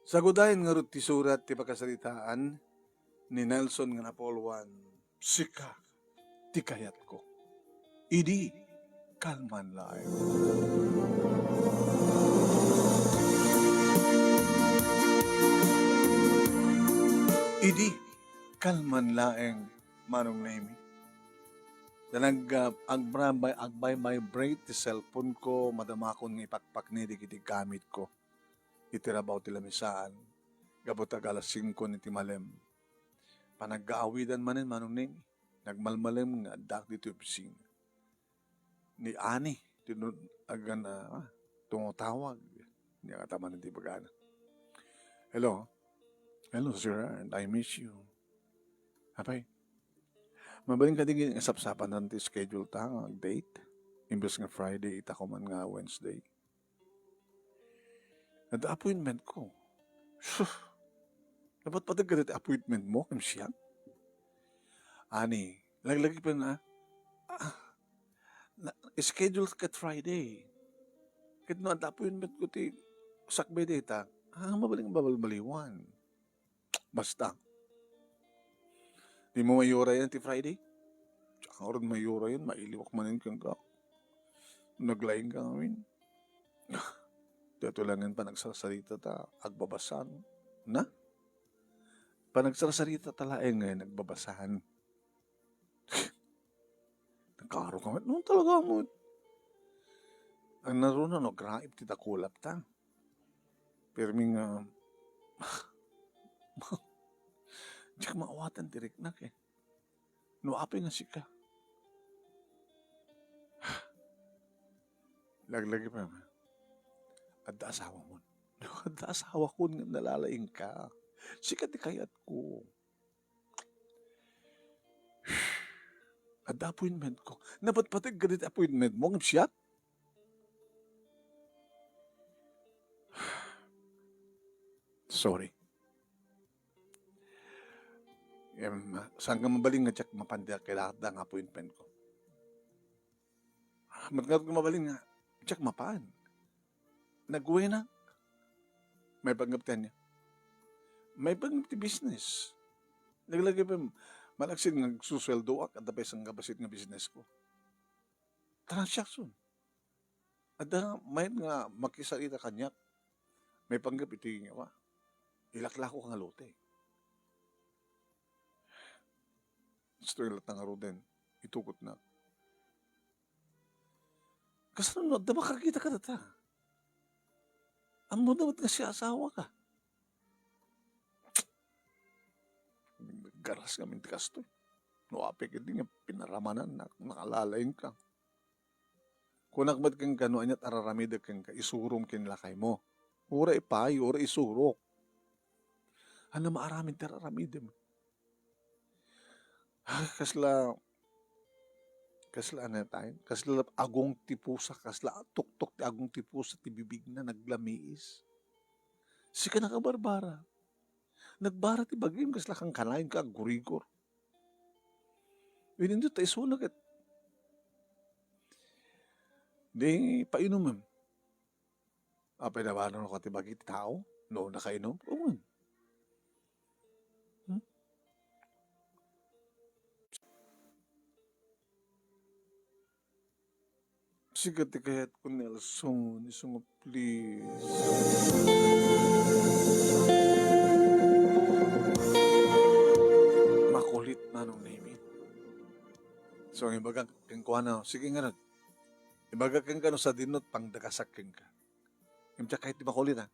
Sagudahin nga ti surat ti pagkasalitaan ni Nelson nga Napolwan, sika ti kayat ko. Idi kalman laeng. Idi kalman laeng manong name. Agbay-vibrate ti cellphone ko, madamakon nga ipakpak ni di kiti gamit ko. Itirabaw ti lamisaan, gabot alas 5 ni ti malem. Panagkaawidan manin manong name. Nagmalmalem nga dak dito opisina. Ni Ani, agan tumutawag. Hindi nga tama ng tibagana. Hello? Hello, sir, and I miss you. Apay, mabaling ka din sapsapan ng schedule ta nga date. Imbes nga Friday, ita ko man nga Wednesday. Nada-appointment ko. Dapat patag ka appointment mo, kam siya? Ani, laglagi pa na, schedule kat Friday. Kit no, appointment ko ti sakbay data, mabaling babalbaliwan. Basta. Di mo mayura yan ti Friday? Tsaka oran mayura yan, mailiwak manin kang ka. Naglaing ka ngamin. Dito langin pa nagsasarita ta, agbabasan. Na? Pa nagsasarita talaeng ngayon, nagbabasahan. Nagkaro ka man. Noon talaga mo. Ang naroon no, graib ti takulap ta. Pirming, tsaka maawatan tirik na ke. No, apay nga sika. Laglagi pa naman. Adda asawa mo. Adda asawa ko nga nalalaing ka. Sika di kayat ko. Adda appointment ko. Napatpatig ganit appointment mo. Ang siyat. Sorry. Saan ka mabaling nga tsak mapandiyak kaya ang appointment ko? Matngat ko mabaling nga tsak mapaan. Nagwe na. May panggaptan niya. May panggapti business. Naglagay pa malaksin nga susweldo ak at tapay sang kabasit nga business ko. Transaction. At may nga makisalita kanyak. May panggap ito yung nga. Ilaklako kang alote. Gusto yung latang aroden. Itukot na. Kasi no, diba kakita ka data? Ang mo dapat kasi asawa ka. Garas kami ti kasto. No, apik hindi nga pinaramanan na nakalalain ka. Kung nakbad kang kano, anyat araramida kang ka, isurom kinlakay mo. Ura ipay, ura isurok. Ano maaramin ti araramida mo? Kasla na tayo. Kasla agong tipusa, kasla tuktok ti agong tipusa ti bibig na naglamiis. Sika nakabarbara. Nagbara ti bagim, kasla kang kanayin ka, gurigor. Hindi tayo sulag at di painom. Apay na ba ko ti bagi ti tao? No, nakainom? Oo. Sigat ti kayat ko Nelson, isang please. Makulit manong name. So, ibaga kang kuha na, sige nga na. Ibaga kang kano sa dinot, pang dakasak kang ka. Imta kahit di makulit ha.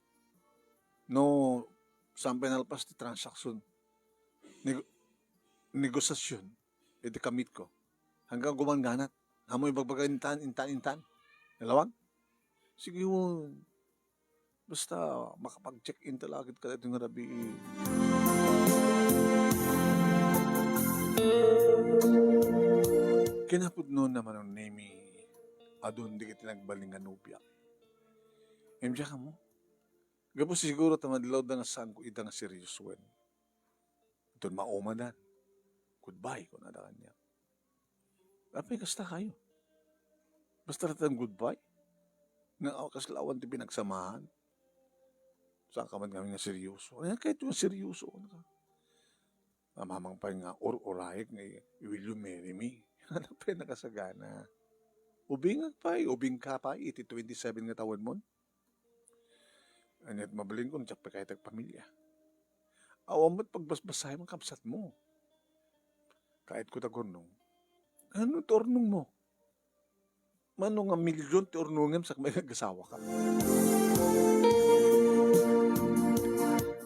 No, sampay nalpas ti transaction. Negosasyon. Iti kamit ko. Hanggang gumanganat. Hamoy bagbaga intan. Nalawag? Sige mo. Basta makapag-check-in talagit ka itong rabi. Kinapod noon naman ang name adun di kita nagbaling nga nubya. Imdiya ka mo. Gapos siguro tamadilaw da nga saan ko ita nga serious wen. Ito maumadan. Goodbye kung nada kanya. Apay kasta kayo. Basta natin goodbye. Nga kaslawan ti pinagsamahan. Saan ka man kami nga seryoso? Ay, kahit yung seryoso. Mamang pa nga or-orayag nga, will you marry me? Ano pa yung nakasagana? Ubing ka pa, iti 27 nga taon mo. Anyat mabaling kung tsak pa kahit pamilya. Awam mo't pagbasbasahin ang kapsat mo. Kahit ko tagurnong. Ano tornong mo? Mano nga milyon ti ornungem sa may nagasawa ka.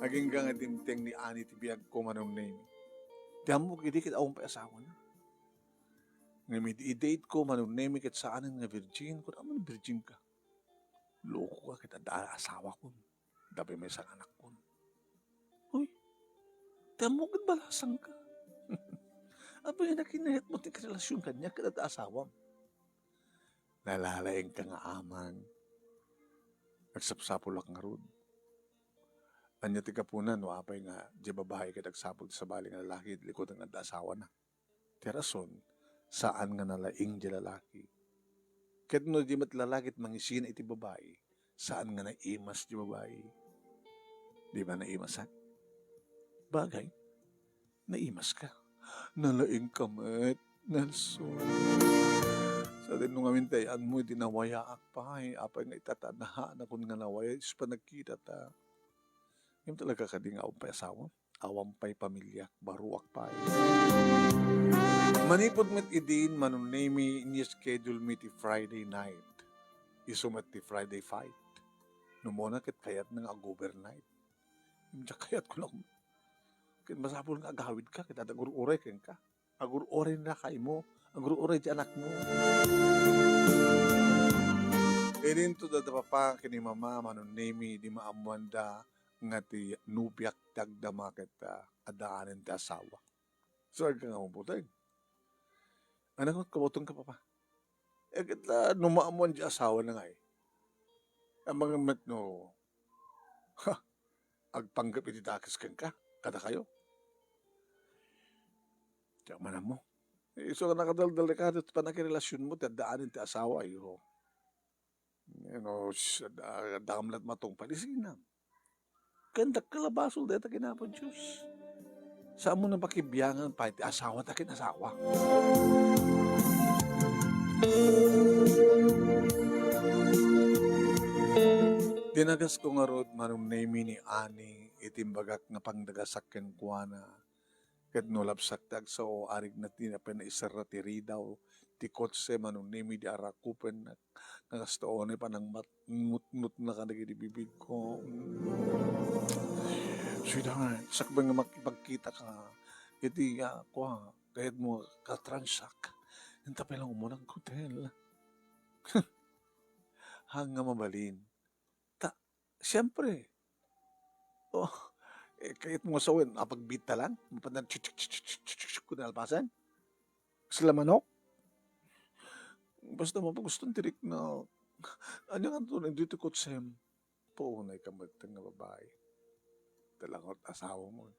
Naging nga timteng ni Ani ti biyag ko manong name. Diyan mo kidikit awang pa asawa na. Nga i-date ko manong name kit saanan nga virgin. Kung naman virgin ka. Loko ka kita asawa ko. Dabi may isang anak ko. Uy, diyan mo balasang ka. Aba yung nakinahit mo ti relasyon kanya kita asawa mo. Nalalaing ka nga amang. Nagsapsapulak nga ron. Anya ti kapunan, wapay nga, di babae ka nagsapul sa bali nga lalaki, likod ang asawa na. Ti rason, saan nga nalaing di lalaki? Kahit no di mat lalaki at mangisin iti babae, saan nga naimas di babae? Di ba naimasan? Bagay, naimas ka. Nalaing ka, met, Nelson. Sa din nung amintayan mo, dinawayaak pa, apay nga itatanahan na kung nga nawaya, is pa nagkita ta. Yung talaga ka di nga awang pa'y asawa, awang pa'y pamilya, baruak pa. Manipod met idin, manunemi, ni-schedule me ti Friday night. Isumat ti Friday fight. Numona kit kayat nga overnight. Yung kayat ko lang, kit masapol nga agawid ka, kit agur-uray ka. Agur-uray na kay mo, agur-uray di anak mo. Irin to dadapapa kini mama manunemi di maamuanda nga ti nubiak tagdama kita adaanin ti asawa. So, ka nga mabutay. Anak ko, kabutong ka pa. Kita numaamuan di asawa na nga eh. Ang mga met no, agpanggap iti dakis ka, kada kayo. Tiyak man mo. So, nakadaldal ka, panakirelasyon mo, tadaanin ti asawa, iyo. Dakamlat matong palisinan. Kandak kalabasol dito kinapon Diyos. Saan mo na pakibiyangan pa iti asawa takin asawa? Dinagas ko nga rod manunemi ni Ani itimbagak nga pangdagasakken kwa na ket nolapsak tag so arig na tinapen na isara ti ridaw ti kotse manunemi di arakupen nagastoone pa ng matnut na kanagiti bibig ko. Sweetheart, sakbang nga makipagkita ka, iti ako kahit mo katransak, yung tapay lang umunang hotel. Hanga mabalin. Siyempre, kahit mo sawin, apagbita lang, mapandan, kung nalpasan, sila manok. Basta mapagustong tirik na, ano nga ito, nandito ko sem, paunay ka magtang na babae. Talangot asawa mo.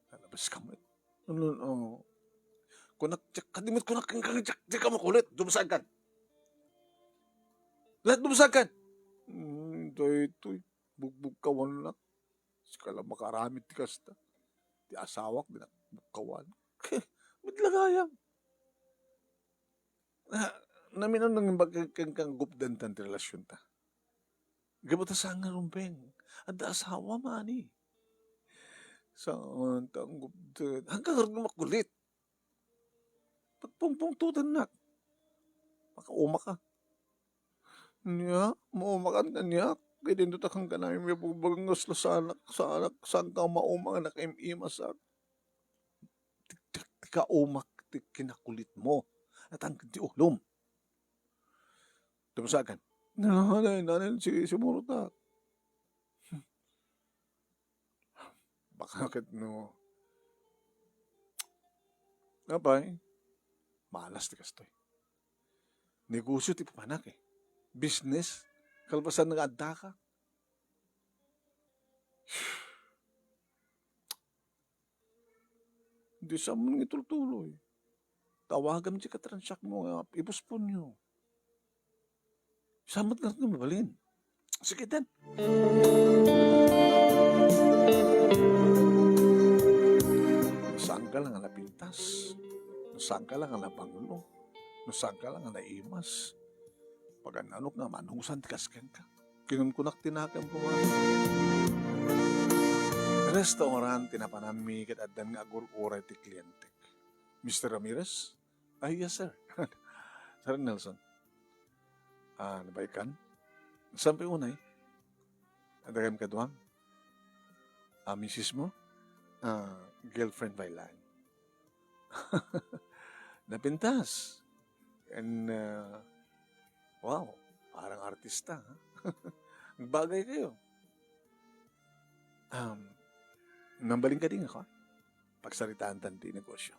Nalabas ka mo. Kung kadimit ko na di ka makulit, dumasagan. Lahat dumasagan. Ito, bugbog kawan na. Sikala makaramit ti kasta. Ti asawak, dinakbukawan. Midlagayam. Namin ang kang gupdan tan ti relasyon ta. Gabata sa nga rumpeng. Ada asawa mani. Saan tanggap din. Hanggang rin makulit. Pagpungpung tutan na. Makauma ka. Niya, maumakan ka niya. Kaya din tutak kang kanay may bubagangas sa anak. Saan ka mauma ka nakaimimas at tika umak kinakulit mo. At ang di ulom. Tumusagan. Nanay, si Muruta. Bakit no? Abay, malas ti kastoy. Negosyo ti papanak eh. Business, kalbasan ng adda ka. Hindi sa mo nang itultuloy. Tawagan si katransak mo, ipuspon nyo. Samat nga rin mabalin. Sige din. Saan ka lang ang napintas? Saan ka lang ang napangulo? Saan ka lang ang naimas? Pag ano nga, manungsan tikaskan ka. Kinunkunak tinakan ko man. Restaurant, tinapanami kat adan nga agur-uray ti kliyente. Mr. Ramirez? Ay, yes, sir. Sir Nelson. Nabaikan? Sampai unay. Adagan ka doang. Misis mo? Girlfriend by line. Napintas. And, wow, parang artista. Ha? Nagbagay kayo. Nambaling ka din ako. Pagsaritaan tanti negosyo.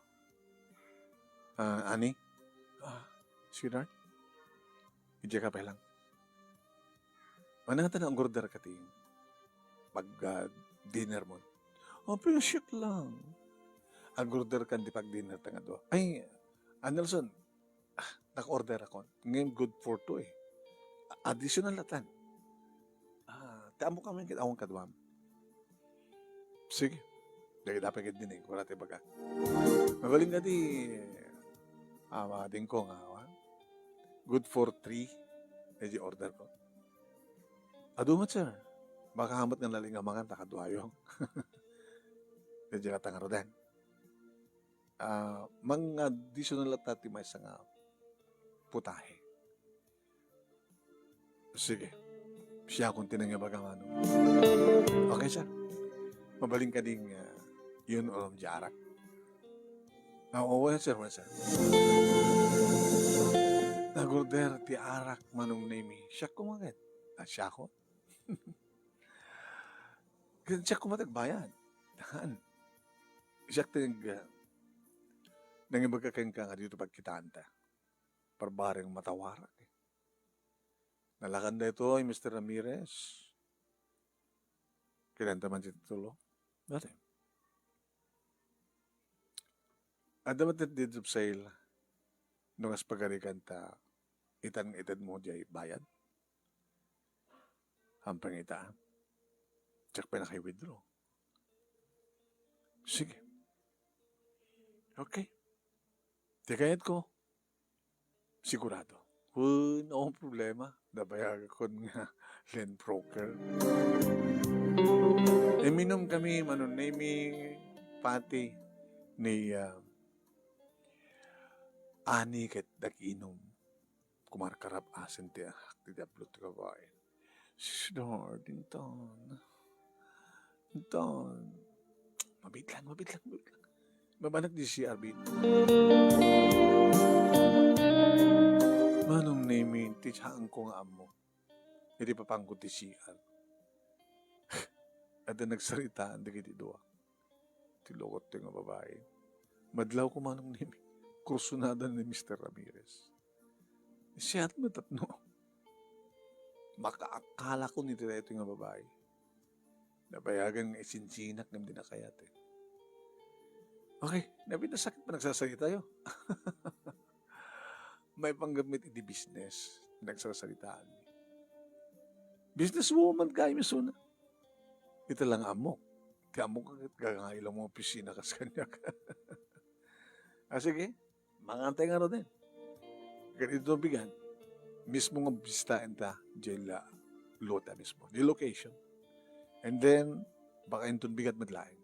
Ani? Sweetheart? Ija ka pa lang. Manang ang order ka ting pag dinner mo. Pero shoot lang. Ang order ka di pag dinner tanga do. Ay, Nelson, naka-order ako. Ngayon good for two eh. Additional latan. Tamo kami kita akong kadwam. Sige. Dahil dapat ka din eh. Wala tayo baga. Magaling ka di din ko nga. Good for 3. Medyo order ko. Adumat sir. Baka hamat ng laling amangan takaduayong. Medyo katangaro din. Mga additional at tati may isang putahe. Sige. Siya kung tinangya bagang ano. Okay sir. Mabaling ka ding yun o jarak. Oo sir. Nagorder ti arak manong name. Siya kumagad. Siya ko. Siya kumatagbayan. Dahan. Siya nangibag ka nga dito pagkitaan ta. Parbareng matawarak. Nalakanda ito ay Mr. Ramirez. Kinanta man siya tulo. Dati. Adamat at dito sa sale. Nung as pagarikan ta, itad mo dyan bayad. Hampang itaan. Tsak pa na kayo withdraw. Sige. Okay. Tikayat ko. Sigurado. No problema. Nabayag ko nga land broker. Minom kami, manunami, pati ni ani ket dakinom. Kumarkarap asin ti diablo ti kabain. Sidor, dinton. Mabit lang. Mabanag di si Arbit. Manong name ti saan ko nga amo. Hindi papangko ti CR. At nagsaritaan di kiti doa. Tilokot ti nga babae. Madlaw ko manong name. Kursunada ni Mr. Ramirez. Siya at matatno. Makaakala ko nito ito nga babae. Nabayagan nga isinsinak ng dinakayat eh. Okay, sakit pa nagsasalita tayo. May panggamit iti business. Nagsasalitaan. Businesswoman kayo misuna. Ito lang amok. Ti amok kagangailang mga opisina kas kanya. Sige, mangantay nga rin din. Ganito bigan. Mismo nga bistaan ta, dyan lota mismo. Di location. And then, baka inton bigat madlaing.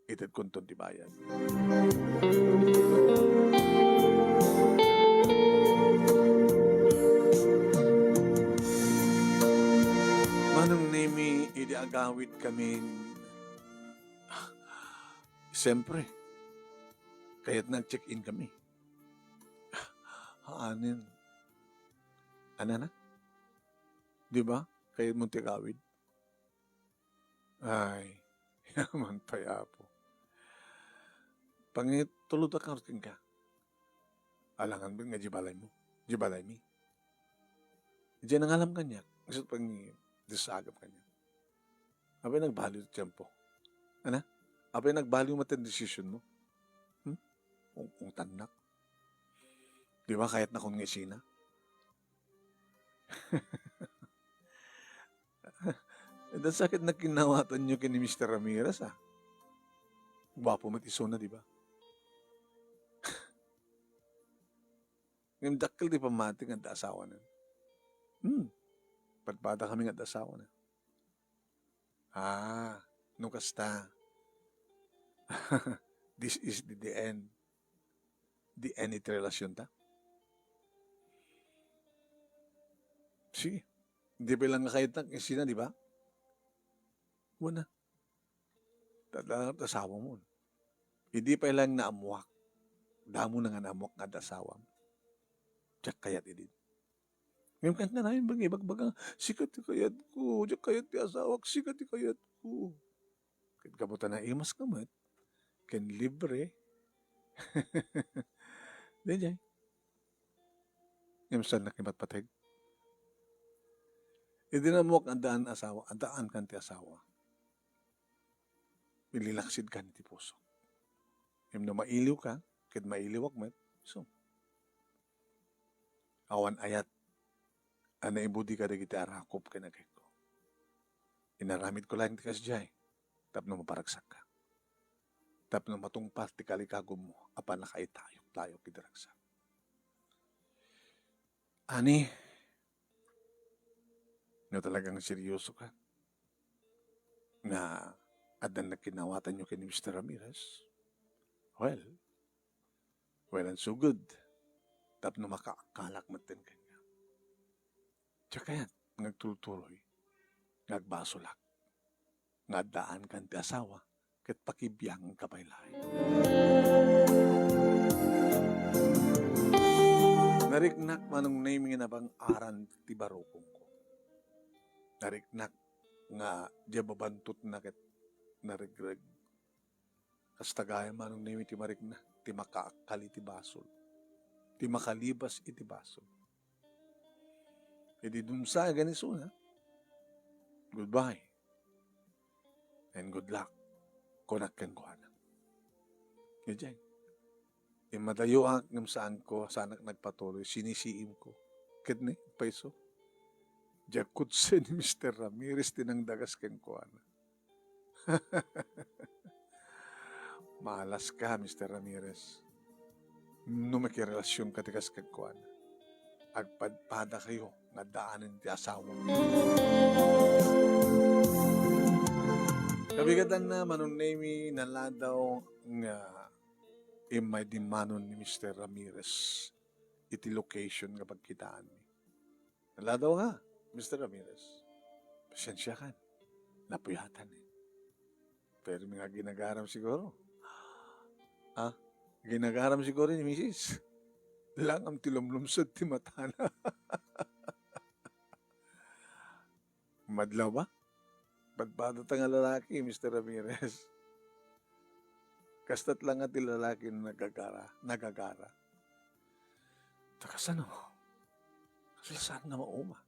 Itad konton di bayan. Manong nemi, idiagawit kami. Siyempre, kaya't nag-check-in kami. Haanin. Ano na? Di ba? Kaya't mo tikawid. Ay, yaman payapo. Pangit, tulod ka ka. Alangan ba nga jibalay mo? Jibalay mi. Diyan ang alam kanya. Gusto pang disagap kanya. Abay nagbaliw sa tempo. Ano? Abay nagbaliw matan decision mo. Kung tanak. Di ba kahit na kung ngisina? Dan sakit na kinawatan nyo kini Mr. Ramirez, ah. Gwapo matiso na, di ba? Ngayon dakil di pamating at asawa na. Padpada kami at asawa na. No kasta. This is the end. The end iti relasyon ta. Sige. Hindi pa lang nakaitak isina, di ba? Wala. Tatangat asawa mo. Hindi pa lang naamuak. Damo na nga naamuak nga asawa mo. Diyak kayat idin. Ngayon kanta namin bang ibagbaga, sikat ti kayat ko, diyak kayat ti asawak, sikat ti kayat ko. Kaya kabutan na imas kamat, ken libre. Di jay. Ngayon saan nakimat patag? Hindi na mo ang daan asawa, ang daan kan ti asawa. Ililaksid ka ni ti puso. Ngayon na mailiw ka, kaya mailiw akmat, so, awan ayat, ana ibudi ka dagiti arakop ka nagay ko. Inaramid ko lang ti kasjay, tapno maparagsak ka. Tapno matungpas ti kalikagom mo, apan nakaitayok-tayok idaragsak. Ani, no talagang seryoso ka, na adan na kinawatan nyo kay ni Mr. Ramirez, well and so good. Tapno makaakalak matin kanya. Tsaka yan, nagtutuloy, nagbasolak, nga daan kan ti asawa, ket pakibiyang kapaylay. Nariknak manong naming na bang aran ti barokong ko. Nariknak nga di babantot na ket narigreg. Kastagaya manong naming ti mariknak, ti makaakali ti basol. Ti makalibas iti basol. E di dumsa ganiso na. Goodbye. And good luck. Kunakken ko na. Ganyan. Madayo ang ng saan ko, saan nagpatuloy, sinisiim ko. Kidney, paiso. Jakutse ni Mr. Ramirez, tinangdagas ken ko na. Malas ka, Mr. Ramirez. No makirelasyon ka tikas ken ko na. Agpadpada kayo, nga daanin ti asawa. Kabigatan na manunemi naladaw nga imay dimanon ni Mr. Ramirez iti location nga pagkitaan mi. Naladaw nga, Mr. Ramirez. Pasensya kan. Napuyatan eh. Pero mga ginagaram siguro. Ginagaram siguro ni Mrs. Lang ang tilumlumsod ti matana. Madlaw ba? Badbado nga lalaki, Mr. Ramirez. Kastat lang nga ti lalaki na nagagara. Takas ano? Kasalasaan na mauma.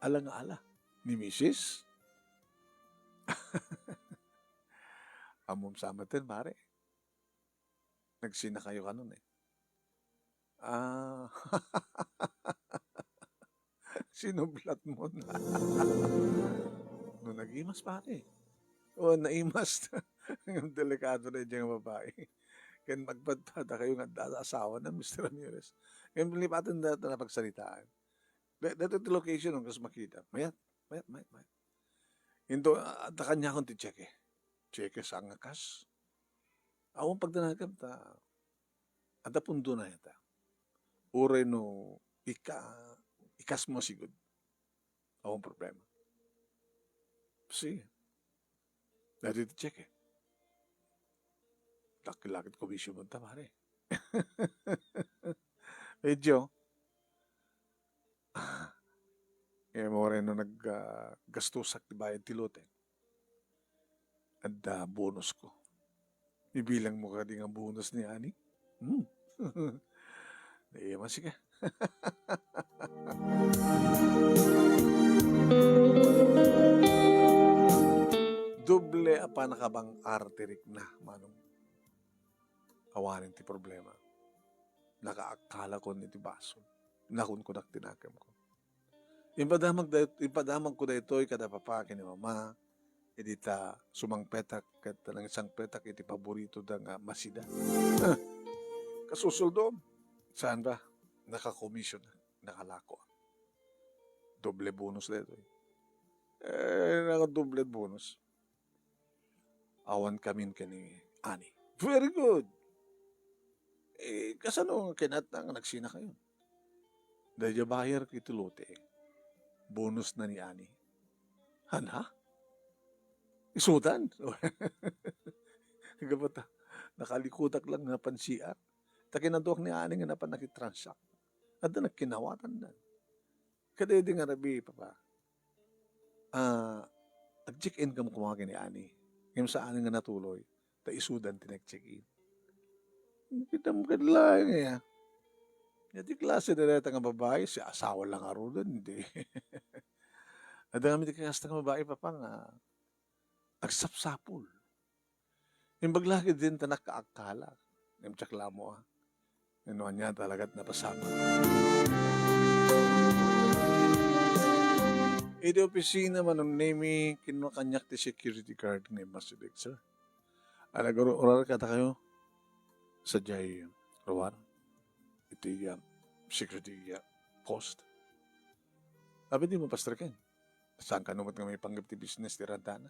Ala nga ala. Ni Mrs. Amom samatin, pare. Nagsina kayo kanon eh. Sinublat mo na. No, nag-imas pare. O, naimas. Ang delikado na diyang babae. Kaya magpadpada kayo nga asawa na Mr. Ramirez. Kaya lipatan na pagsalitaan. Dito ito location nung kas makita. Mayat. Ito, at kanya akong ti cheque. Cheque sa angakas. Awang pagdanagam ta. At apundo na ita. Ure no, ikas mo sigud. Awang problema. Sige. Dati ti cheque. Lakit ko bisyo mo ta, pare. Medyo. Mo rin no naggastusak ti bayad ti lote. At bonus ko. Ibilang mo ka din ang bonus ni Ani. Naiyaman sige. Doble apa nakabang arterik na manong awanin ti problema. Nakaakala ko ni ti baso. Nakun ko tinakam ko. Ipadamag ko daytoy kada papake ni mama. Edita sumang petak ket ng isang petak iti paborito da nga masida. Ah, kasusuldom. Saan ba? Naka-commission, nakalako. Doble bonus daytoy. Naka-doble bonus. Awan kami kani ani. Very good. Kasano kinat nga nagsina kayo? Dahil bayar kito lote. Bonus na ni ani. Hana? Isudan. Gabata. Nakalikutak lang na pansiat. Takinadok ni ani nga napan nakitransact. At na nagkinawatan na. Kada di nga rabi, papa. Nag-check-in ka mo kumagin ni ani. Ngayon sa ani nga natuloy. Ta isudan tinag-check-in. Kita mo kadlayan nga. Di klase na reta nga babae, si asawa lang aro doon, hindi. At kami di kasta nga babae, papa nga, nagsapsapol. Yung baglaki din ta nakaakala. Yung tsakla mo, ano niya talagat napasama. Iti opisina man ng name, kinukanyak ti security card ni Masilig, sir. Alagaro, orar kata kayo sa jay, Rawar. Iti security post. Sabi di mo pastrikin. Saan ka naman nga may panggap ti business ti Rantana?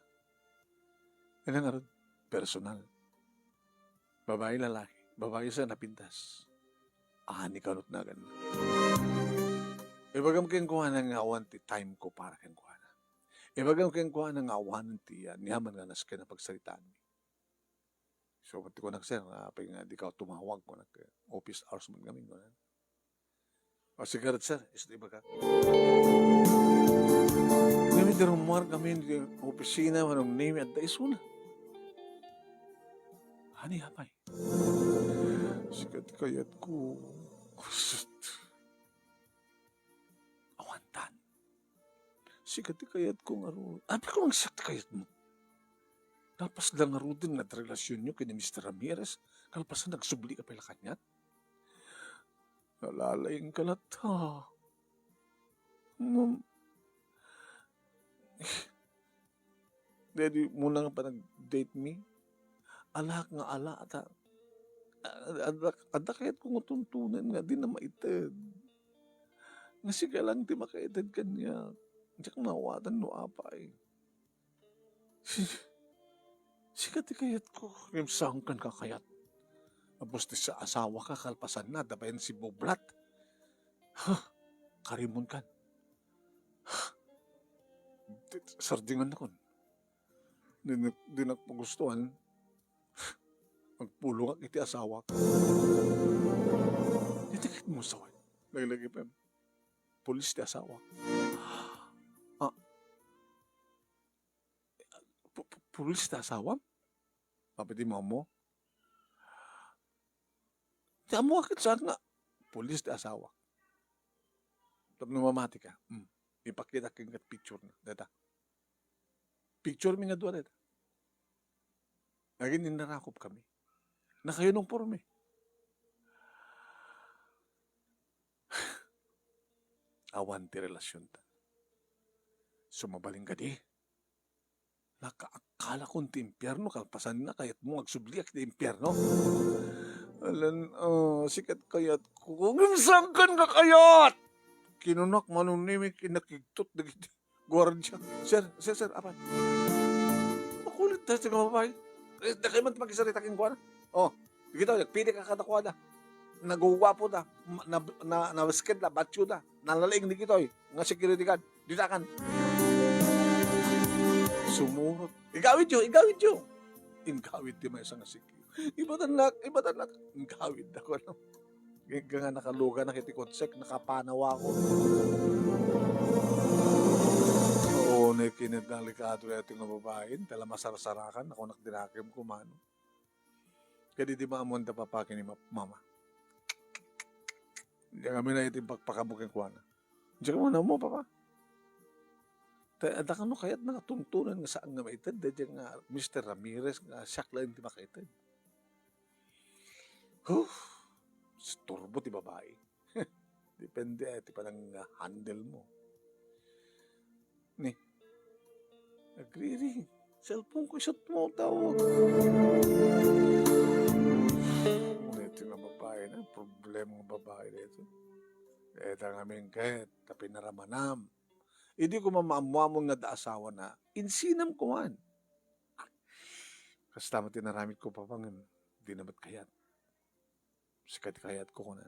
Yan nga rin, personal. Babae lalaki. Babae sa napintas. Ani kanot na ganun. Ibagam kayong kuha ng awan ti time ko para kayong kuha na. Ibagam kayong kuha ng awan ti niyaman nga nas ka na pagsalitaan mi. So, pati ko nagsir, nga di ka tumawag ko office hours mo namin ko na. O sigaret sir, isto iba ka. Kami di rumar kami di opisina, manong name at daisuna. Hani hapay. Sigat kayat ko. Kusot. Awantan. Sigat kayat ko nga ro. Abi ko ang sigat kayat mo. Kalpas lang nga ro din na relasyon nyo kini Mr. Ramirez. Kalpasan nagsubli ka pala kanyat. Nalalaing ka na ta. Daddy, muna nga pa nag-date me. Alak nga ala ata. Ada kayat kong utuntunan nga, di na maitid. Nga siya lang di makaitid kanya. Diyan kang mawatan no apay. Siya di kayat ko. Yung saan kan kakayat. Tapos di sa asawa ka, kalpasan na, dabayan si Boblat. Karimun kan. Sardingan na kon. Di nagpagustuhan. Magpulo ka iti asawa ka. Itikit mo sa wan. Lagi-lagi pa. Pulis ti asawa. Pulis ti asawa? Papiti mo? Di mo akit saan nga. Pulis ti asawa. Tapos namamati ka. Ipakita kang picture na. Data. Picture mi nga doon data. Naging ninarakop kami. Na kayo nung porme. Awan ti relasyon ta. Sumabaling ka di. Nakaakala kong ti impyerno, kalpasan na kayat mo agsubliak ti impyerno. Alan, sikat kayat ko. Kung sangkan ka kayat! Kinunak manunimik, kinakigtot, nagiti. Guardia. Sir, apan. Makulit na sa kapapay. Na kayo man mag-isarita king kuha na. Sige daw, nagpili ka katakuha na. Naguwapo na. Nawaskid na, batyo na. Nalalaing ni Kitoy. Nga security guard. Ditakan. Sumurot. Igawid yun. Ingawid di may isang nasiki. Iba tanak. Ingawid ako. Nga nakaluga, nakitikonsek, nakapanawa ako. Oo, nakinid ng likado na ito ng babae. Tala masarasarakan. Ako nakdinakim ko, mano. Kaya di maamunta papakin ni mama. Hindi kami na itim pagpakabukin ko na. Diyan ka mo, papa. Ada ka no, kaya't nakatuntunan nga saan nga maitid. Diyan nga Mr. Ramirez nga siyak lang hindi makaitid. Turbo ti babae. Depende ti pa ng handle mo. Ni, nagre-ring. Cellphone ko, isot mo, tawag. Ngunit yung babae na, problema ng babae dito. Eta ngamin kahit, tapi naramanam. Hindi ko mamamamong nga da-asawa na, insinam ko man. Kasi tama tinaramit ko pa pang, di namat kayat. Sikat kayat ko na.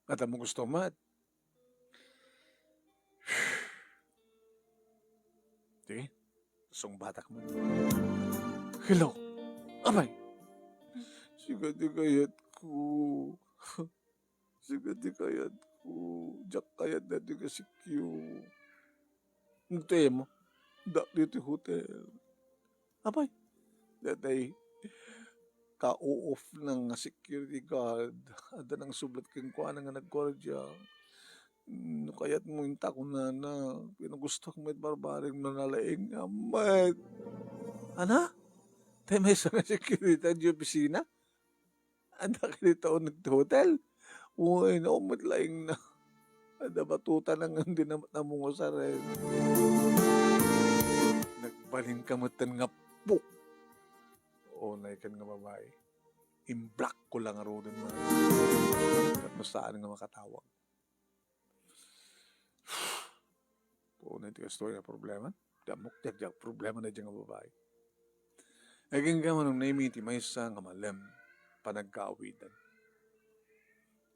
At mo gusto mat. Sige, sung batak mo. Hello, abay. Sikat kayat ko. Sikat kayat ko. Diyak kayat na di ka sikyo. Nagtaya mo. Dak dito hotel. Abay. Datay ka-off ng security guard. Ada nang sublat kang kuha nga nagkordya. Kayat mo yung tako na pinugusto ko may barbaring nanalaing amat. Ana? Tayo may isang security di opisina? Ada ka dito nag-hotel? Uy, naumot laing na. Ada batuta nang hindi na mungo sa rin. Nagbalin kamatan nga po. O naikan nga babae. Imblock ko lang aro din na. At saan nga makatawag. O na ito story na problema. Damok tiyak problema na dyan nga babae. Naging ka manong naimiti may isa nga malem panagkaawidan.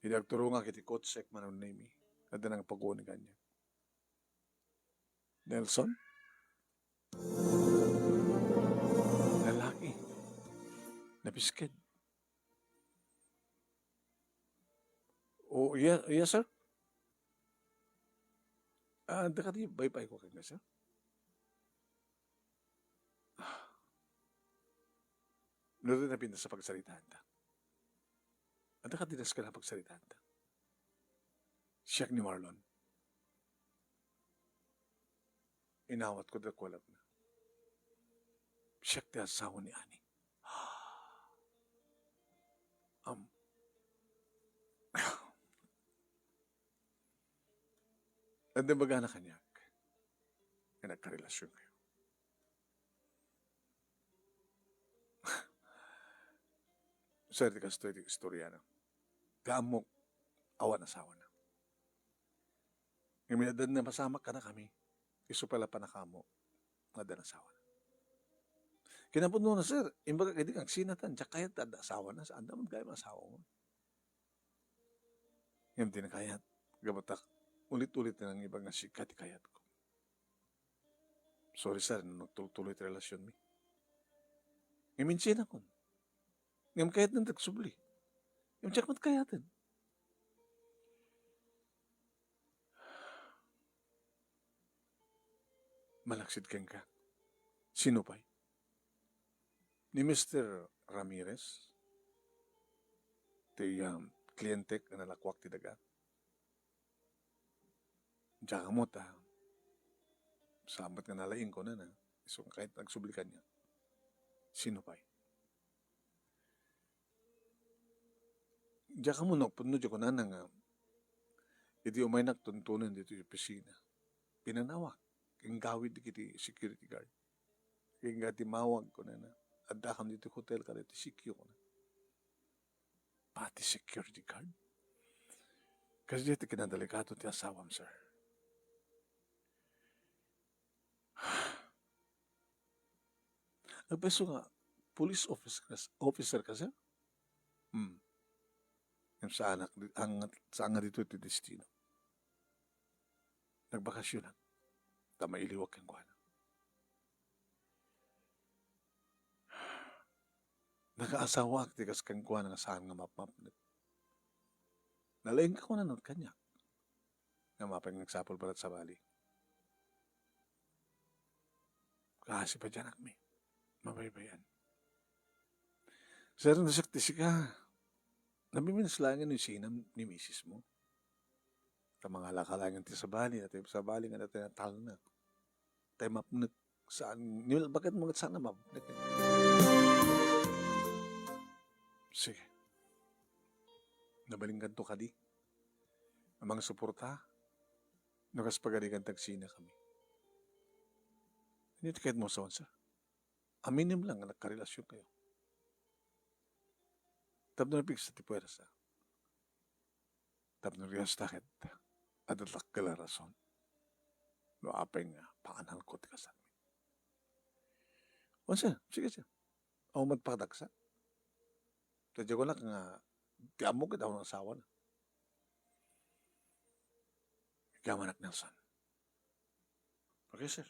Hidagturo nga kiti kotsek manong naimi. At nang pag-uuni kanya. Nelson? Lalaki. Napiskid. Oh, yes, sir. Dakati, bye-bye ko kanya, sir. Noon na pinta sa pagsalitaan ta. Dakati nas ka na pagsalitaan ta. Siyak ni Marlon. Inawat ko dakwalap na. Siyak ti asawa ni Ani. At nabaga na kanyak na nagkarelasyon kayo. Swerte ka sa istorya na. Kaamok, awan asawa na. Ngayon na masama ka na kami. Iso pala pa na kamo. Nga dan asawa na. Kinapuno na, sir. Imbaga kaya di kang sinatan. Diyak kaya tada asawa na. Saan naman kaya masawa mo? Ngayon di na kaya. Gabatak. Ulit-ulit na ng ibang nasikat kayat ko. Sorry, sir. Nagtuloy relasyon mi. Ngayon siya ko. Ngayon kayat nang tagsubli. Ngayon tsak mat kayatan. Malaksid kang ka. Sino pa? Ni Mr. Ramirez. Ti klientek na nalakwak ti daga. Diyan mo ta. Sabat nga nalaing ko na. So kahit nagsublikan niya. Sino pa? Diyan mo puno diyan ko na nga. Iti umay nagtuntunan dito yung pisina. Pinanawak. Kung gawid kiti security guard. Kung gati mawag ko na. Adakam dito hotel ka dito secure ko na. Pati security guard. Kasi dito kinadalikato ti asawam, sir. Nagpeso nga, police officer ka, sir? Yung sa anak, sa nga dito iti destino. Nagbakasyon lang. Mailiwag kang kuha na. Nakaasawa ak tikas kang kuha na saan nga map. Nalaing ka ko na not kanya. Nga mapang nagsapol palat sa bali. Kasi pa dyan akmi. Mabaybayan. Sir, nasakti ka. Nabiminas lang yung sinam ni misis mo. Kamangala ka lang yung tisabali at sa bali nga natin natal na. Tayo mapnag saan. Bakit mo saan na mapnag? Sige. Nabalinggan to ka Ang mga suporta. Nakaspagaligan tagsina kami. Hindi kahit mo sa wansa. Aminim lang nga nagkarelasyon kayo. Tapno na pigsa ti puwersa. Tapno riyas takit. Adatak kala rason. No apay nga, paanal ko ti kasan. Wansa, sige siya. Ako magpakadagsa. Tadya ko lang nga, ti amo kita ako ng asawa na. Ikaw anak Nelson. Okay sir,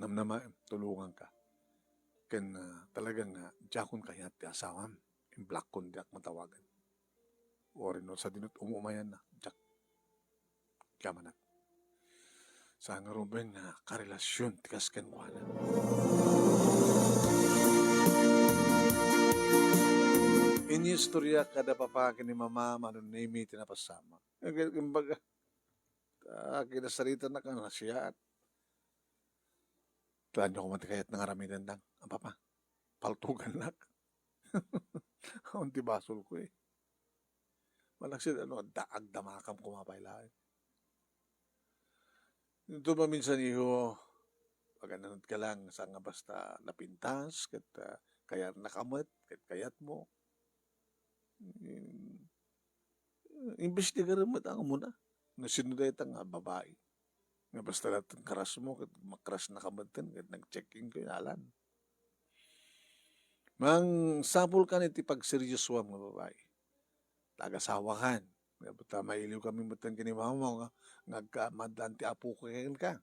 namnama, tulungan ka. Ken talagang jakon kaya ti asawam. In black kon diak matawagan. O rin sa dinut umumayan na. Jak. Kamanak. Sa nga Ruben na karelasyon tikas ken kuana. Inyo istorya kada papakin ni mama manon nimi tinapasama. Kumbaga, kinasarita na ka na siya at tuhan nyo kumantikayat ng aramidan lang. Ang papa, paltugan lang. Unti basol ko eh. Malaksid, daag damakam kumapailain. Ito ba minsan iho, pag ananod ka lang, sa nga basta napintas, kat kaya nakamot, kat kayat mo. Investigar mo ang muna. Nasinuday nga babae. Nga basta natin karas mo, kat makras na kamantan, kat nag-check-in ko alan. Mang sapul ka niti pagseryosuam nga babae. Tagasawakan. Basta mailiw kami matan kinimama nga nagkamadlan ti apo ko kayan ka.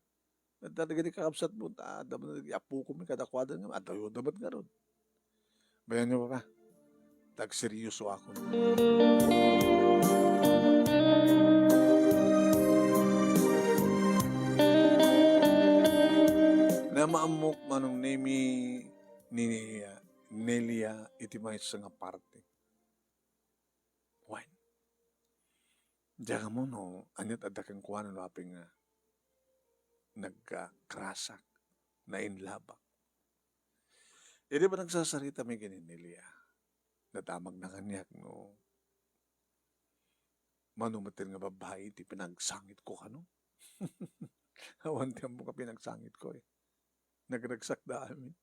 At talaga di kakabsat mo, dapat na apo ko may kadakwadan nga, at ayaw dapat nga ron. Bayan niyo pa. Tagseryoso ako. Na maamok manong nemi ni Nelia iti may nga parte. Wine. Diyan mo no, anyat adakang kuha na laping nagkrasak na inlabak. Hindi ba nagsasarita may ganin Nelia? Natamag na kanyak no. Manumatin nga babae iti pinagsangit ko kano. Awan tiyan mo ka pinagsangit ko eh. Nagragsak da amin.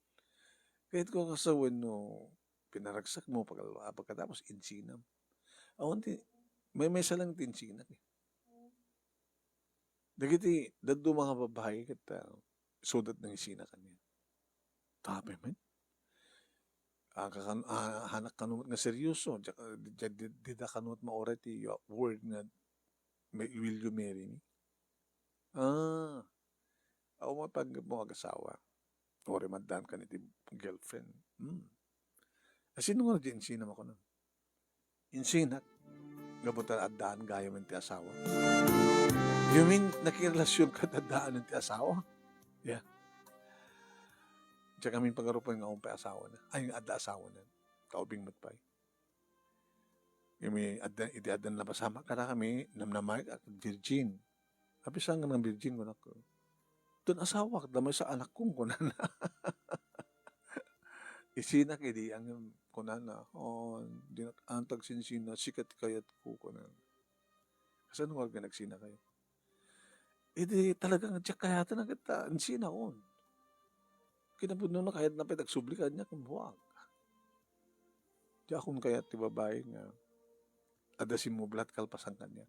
Kahit ko kasawan no, pinaragsak mo pagkatapos insinam. Awan ti, may salang tinsinak eh. Dagiti, daddo mga babae kat sudat ng isina kanya. Tabi man. Hanak kanumot nga seryoso. Dida kanumot maorat ti word nga will you marry me? Ako mapanggap mo mag-asawa. O remadaan ka niti girlfriend. Sino nga di insinam ako nun? Insinak. Gabutan at daan gaya man ti asawa. You mean, nakirelasyon ka at daan ng ti asawa? Yeah. Diyan kami pagarupan nga umpay asawa na. Ay, adda asawa na. Kaubing matpay. Yung iti adan na pasama ka na kami, namnamay at virgin. Apisan nga ng virgin ko na ko. Doon asawa, damay sa anak kong kunan. Isinak, hindi ang kunan na. Antag sinsina, sikat kayat ko kunan. Kasi nung wag nagsina kayo? Hindi talagang tsak kayatan na kita. Insina ko. Kinabudno na kahit na pinagsublikan niya kung buwag. Di akong kayat ti babae nga adasin mo blat kalpasan kanya.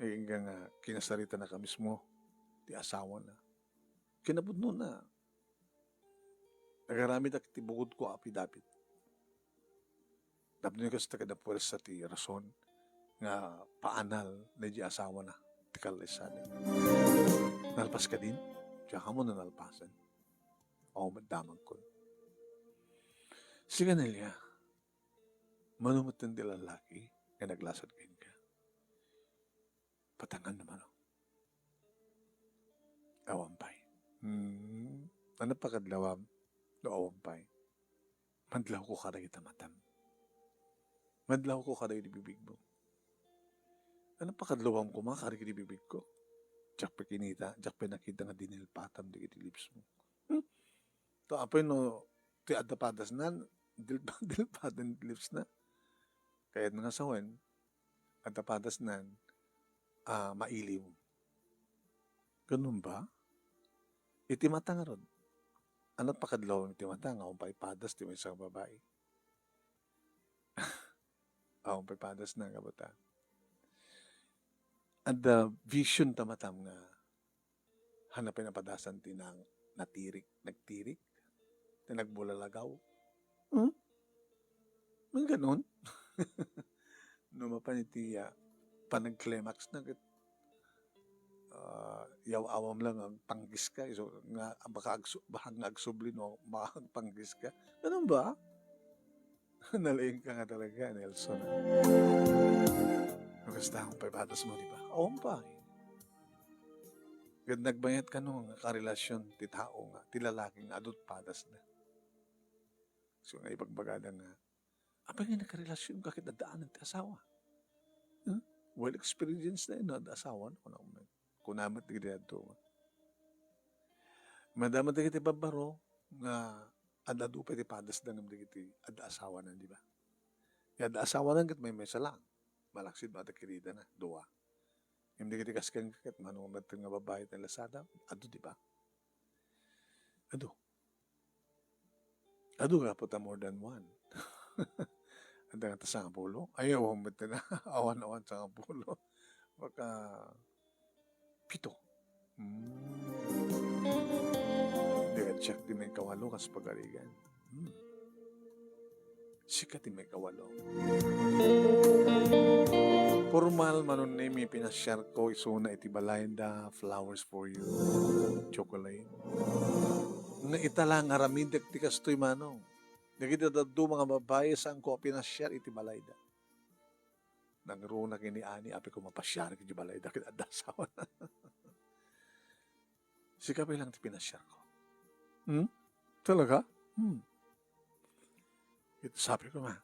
Hinggang kinasarita na ka mismo ti asawa na. Kinabudno na. Nagaramid ak ti bukod ko apidapit. Tapos nyo kasi takada puwersa ti rason nga paanal na di asawa na ti kalisan. Nalpas ka din? Diyan ka mo na nalpasan. O madamag ko. Sige Nelia, manumutin di lalaki nga naglasad kain ka. Patangan naman o. Awampay. Ano pa kadlawam? No awampay. Madlaw ko kada kita matam. Madlaw ko kada di bibig mo. Ano pa kadlawam ko kada di bibig ko? Diyak pa kinita, diyak pa nakita nga dinilpatam di kiti lips mo. To apay no, ti adapadas na, dilpadan lips na. Kaya nga sawan, adapadas na, mailiw. Ganun ba? iti mata nga rod. Anot pakadlaw iti mata nga akong paipadas ti may isang babae. Akong paipadas na kabuta. And the vision tamatam nga hanapin na padasan ti nang nagtirik, ti nagbulalagaw. May ganun. No mapanitiya, panag-climax na yaw-awam lang ang panggis ka. So, nga, bahag nga agsubli no, panggis ka. Ganun ba? Nalaing ka nga talaga, Nelson. Basta akong paipadas mo, di ba? Oo pa. Nagbayat ka nung karelasyon ti tao nga, ti lalaking adot padas na. So nga ipagbagada nga, apa nga nakarelasyon ka kitadaan ng asawa? Well experience na yun, asawa no? Kunamat di kita ito. Madamat di kita babaro, nga adado pa ti padas na naman di kita ad-asawa na, di ba? Ad-asawa na may mesa lang. Malaksid ba kirida na, dua. Hindi kita kaskan kakit, manong matang nga babae na lasada, ado, di ba? Ado. Ado nga po ta more than one. Ang nga ta sa pulo. Ayaw ang mata na, awan-awan sa pulo. Baka, pito. Hindi ka check di may kawalo kas pagarigan. Sikat di may kawalo. Formal manon name pinasyar ko isuna iti balayda flowers for you chocolate nga itala nga ramidak ti kastoy manong nagita daddo mga babae saan ko pinasyar iti balayda nagruna kini ani api ko mapasyar iti balayda ket adasawa sikapay lang ti pinasyar ko talaga ito sabi ko ma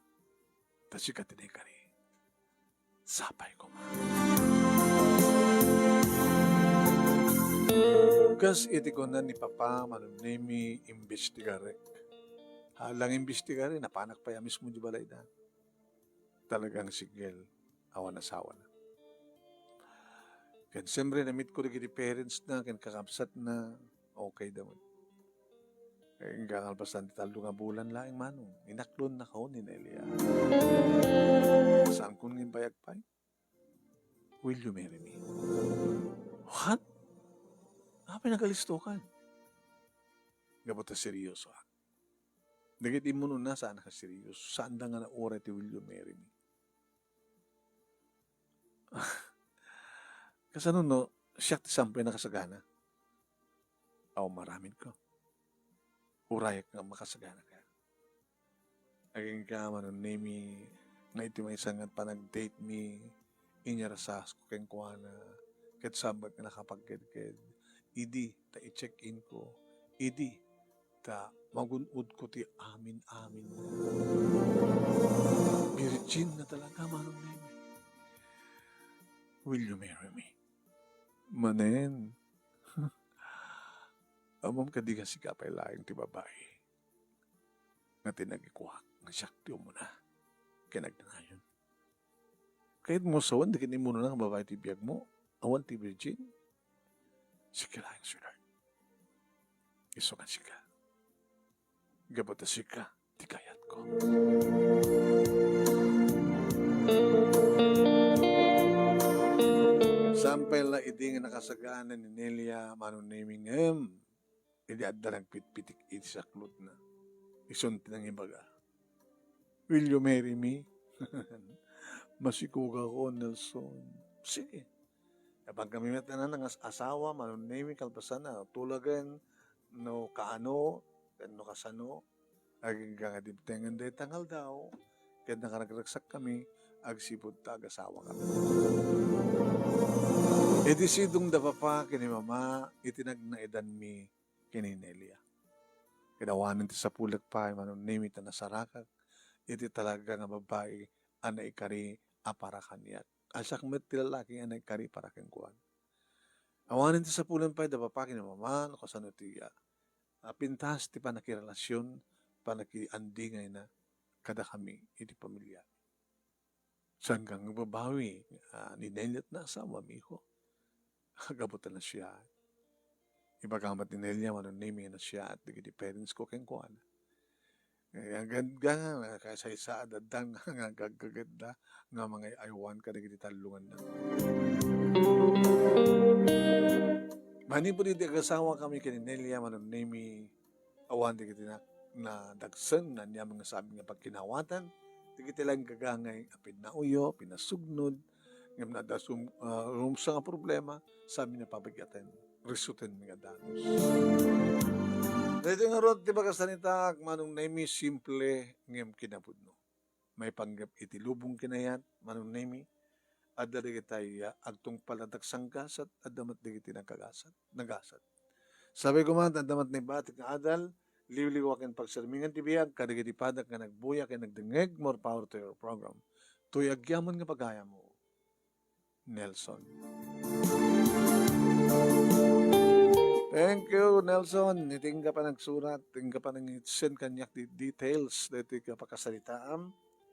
tasikat ti kari sapay ko ma. Kas iti ko na ni Papa manunimi imbestigare. Halang imbestigare, napanak pa ya mismo di balay da. Talagang sigel, awan asawa na. Kan siyempre na-meet ko rin parents na, kan kakapsat na, okay daw. Kaya nga kalpasan talo nga bulan laing manong. Inaklon na kao ni Nelia. Saan ko ngin bayagpay? Will you marry me? What? Pinagalistukan. Gabata seryoso ha. Nagiti mo nun na saan ka seryoso. Saan da nga na ora ti will you marry me? Kasano no, siya ti sampay na kasagana. Aw maramin ko. Urayak nga makasagana ka. Aging ka manunimi nga iti may sangat pa nag-date me inyarasas ko keng kuwana ket sabat nga nakapagked-ked idi ta i-check-in ko idi ta magunod ko ti amin virgin na talaga manunimi. Will you marry me? Manen amam kadi nga sikapay laing ti babae nga tinagikuhak nga syaktiyo mo na kinagdanayon. Kahit mo sawan, di kini mo na nga babae ti biyag mo, awan ti virgin. Sika lang, sweetheart. Iso nga sika. Gabata sika, ti kayat ko. Sampay la iti nga nakasagaanan ni Nelia, manunaming hindi adda nagpitpitik iti saklot na. Isunti ng ibaga. Will you marry me? Masikuga ko, Nelson. Sige. Kapag kami na ng asawa, manunami, kalpasan na, tulagan, no kaano, no kasano, aging kangadibtengan day tangal daw, kaya nakaragraksak kami, agsipod ta, asawa kami. E di sidong da papa, kini mama, itinagnaedan mi, kini Nelia. Kinawanan ti sa pulag pa, manunami ta nasarakag, iti talaga nga babae, ana ikari, para kaniyat. Asak met ti lalaki nga nagkari para kang kuwan. Awanin ti sa pulan pa, da papakin na maman, kasano ti pintas ti panakirelasyon, panakiandingay na kada kami, iti pamilya. Sanggang babawi, ninelot na asawa, miho. Gabutan na siya. Ibagamat ni Nelia manunimi na siya at digiti parents ko keng kuan. Kaya ganda nga kaysa isa dadang nga gagaganda nga mga aywan ka digiti talungan na. Mani po diti agasawa kami kini Nelia manunimi awan digiti na dagsen na niya mga sabi nga pagkinawatan digiti lang gagangay apid na uyo pinasugnod ngem na da rumsa nga problema sabi na pabigaten resulten mga danos. Dito nga rod ti bagasanita manong naimi simple ngem kinapudno. May panggap iti lubong kinayat manong naimi adda digitay agtong paladak sanggasat addamat digiti nagasat. Sabi ko man addamat ni batik nga adal liwliw akin pagsermingan ti biyag kadagiti padak nga nagbuya kay nagdengeg more power to your program. Tuyagyaman nga pagaya mo. Nelson. Thank you, Nelson. Iting ka pa nagsurat, iting ka pa nang send kanyak details dito ka pakasalitaan.